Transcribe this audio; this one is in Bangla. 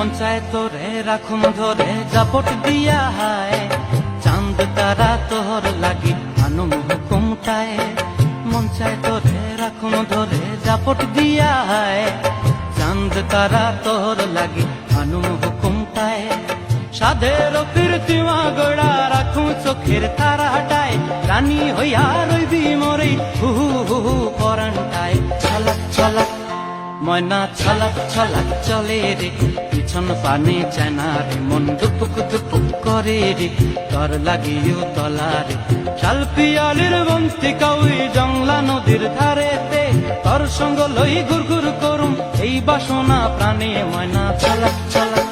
মন চায় তোরে রাখুন ধরে জাপট দিয়া হায়, চাঁদ তারা তোর লাগি আনুম হুকুমটায়। মন চায় তোরে রাখুন ধরে জাপট দিয়া হায়, চাঁদ তারা তোর লাগি আনুম হুকুমটায়। সাধের কীর্তিমা গড়া রাখুন চোখের তারাটায়, রানী হইয়া রইবি মরে হু হু হু পরানটায়। ছলাক ছলাক ময়না ছলাক ছলাক চলে রে, পিছন পানে চায় না রে, মন দুপুক দুপুক করে রে, তোর লাগিও তলারে। শাল পিয়ালির বন্তি কাউই জংলা নদীর ধারেতে, তোর সঙ্গ লই ঘুর ঘুর করুম এই বাসনা প্রাণে। ময়না ছলাক ছলাক